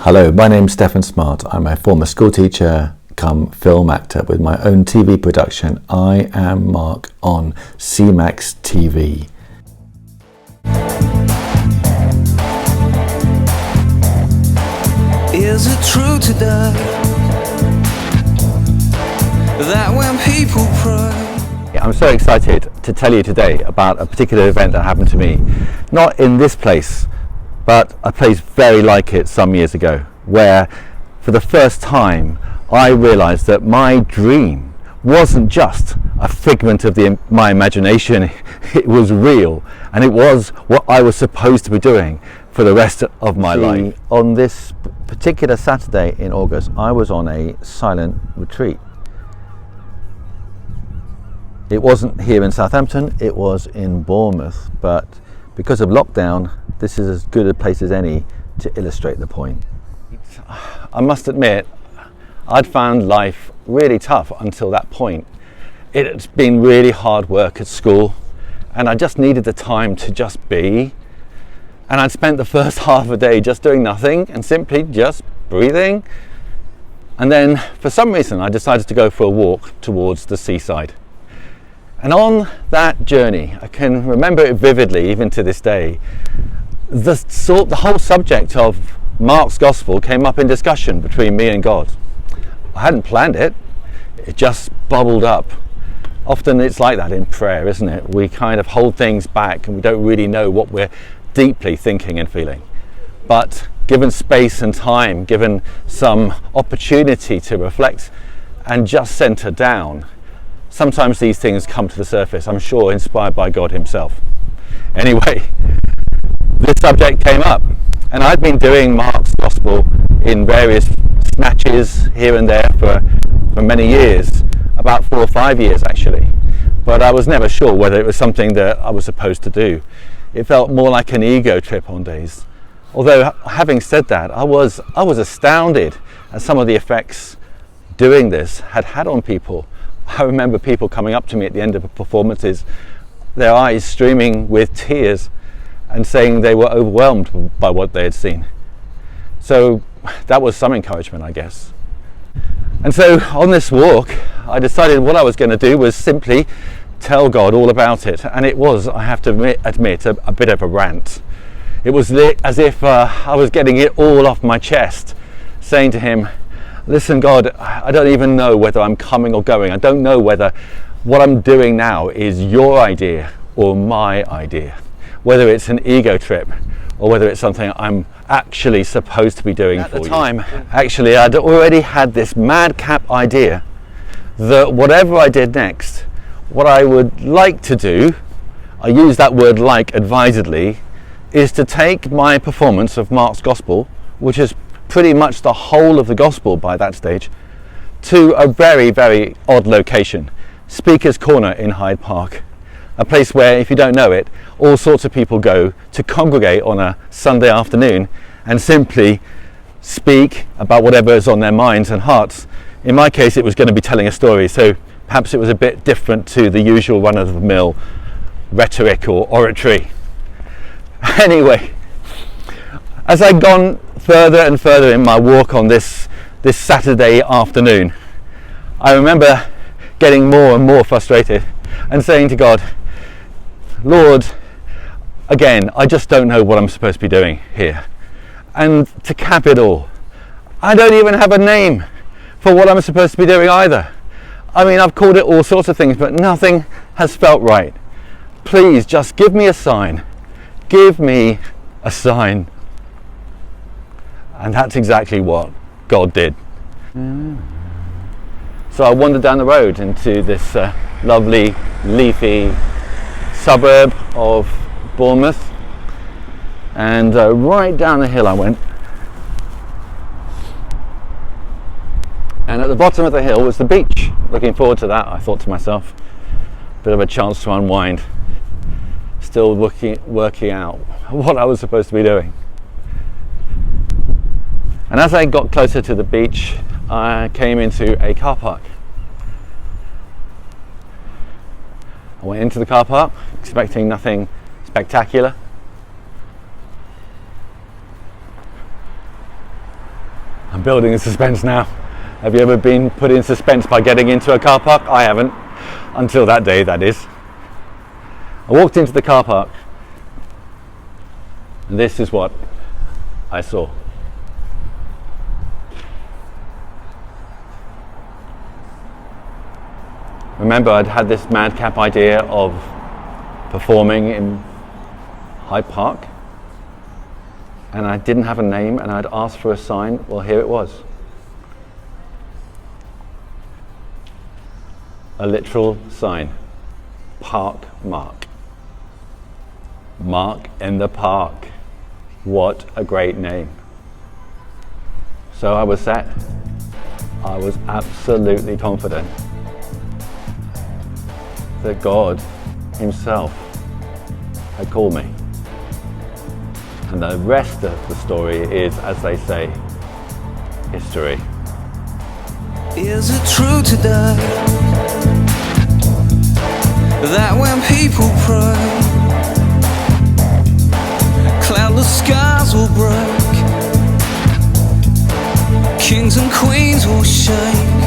Hello, my name's Stephen Smart. I'm a former school teacher come film actor with my own TV production, iammark, on CMAX TV. Is it true today that when people pray? I'm so excited to tell you today about a particular event that happened to me. Not in this place, but a place very like it some years ago, where for the first time I realized that my dream wasn't just a figment of my imagination. It was real, and it was what I was supposed to be doing for the rest of my life. On this particular Saturday in August, I was on a silent retreat. It wasn't here in Southampton, it was in Bournemouth, but because of lockdown, this is as good a place as any to illustrate the point. I must admit, I'd found life really tough until that point. It's been really hard work at school, and I just needed the time to just be. And I'd spent the first half a day just doing nothing and simply just breathing. And then for some reason I decided to go for a walk towards the seaside. And on that journey, I can remember it vividly even to this day, the whole subject of Mark's Gospel came up in discussion between me and God. I hadn't planned it, it just bubbled up. Often it's like that in prayer, isn't it? We kind of hold things back and we don't really know what we're deeply thinking and feeling. But given space and time, given some opportunity to reflect and just center down, sometimes these things come to the surface, I'm sure inspired by God himself. Anyway, this subject came up, and I'd been doing Mark's Gospel in various snatches here and there for many years, about 4 or 5 years actually, but I was never sure whether it was something that I was supposed to do. It felt more like an ego trip on days. Although, having said that, I was astounded at some of the effects doing this had on people. I remember people coming up to me at the end of performances, their eyes streaming with tears, and saying they were overwhelmed by what they had seen. So that was some encouragement, I guess. And so on this walk, I decided what I was going to do was simply tell God all about it. And it was, I have to admit, a bit of a rant. It was as if I was getting it all off my chest, saying to him, listen God, I don't even know whether I'm coming or going. I don't know whether what I'm doing now is your idea or my idea. Whether it's an ego trip or whether it's something I'm actually supposed to be doing for you. At the time, actually, I'd already had this madcap idea that whatever I did next, what I would like to do, I use that word like advisedly, is to take my performance of Mark's Gospel, which is pretty much the whole of the Gospel by that stage, to a very, very odd location, Speaker's Corner in Hyde Park. A place where, if you don't know it, all sorts of people go to congregate on a Sunday afternoon and simply speak about whatever is on their minds and hearts. In my case, it was going to be telling a story, so perhaps it was a bit different to the usual run-of-the-mill rhetoric or oratory. Anyway, as I'd gone further and further in my walk on this Saturday afternoon, I remember getting more and more frustrated and saying to God, Lord, again, I just don't know what I'm supposed to be doing here. And to cap it all, I don't even have a name for what I'm supposed to be doing either. I mean, I've called it all sorts of things, but nothing has felt right. Please just give me a sign. Give me a sign. And that's exactly what God did. So I wandered down the road into this lovely, leafy suburb of Bournemouth, and right down the hill I went. And at the bottom of the hill was the beach. Looking forward to that, I thought to myself. Bit of a chance to unwind. Still working out what I was supposed to be doing. And as I got closer to the beach, I came into a car park. I went into the car park expecting nothing spectacular. I'm building in suspense now. Have you ever been put in suspense by getting into a car park? I haven't. Until that day, that is. I walked into the car park, and this is what I saw. Remember, I'd had this madcap idea of performing in Hyde Park, and I didn't have a name, and I'd asked for a sign. Well, here it was. A literal sign. Park Mark. Mark in the park. What a great name. So I was set. I was absolutely confident that God himself had called me. And the rest of the story is, as they say, history. Is it true today that when people pray, cloudless skies will break, kings and queens will shake?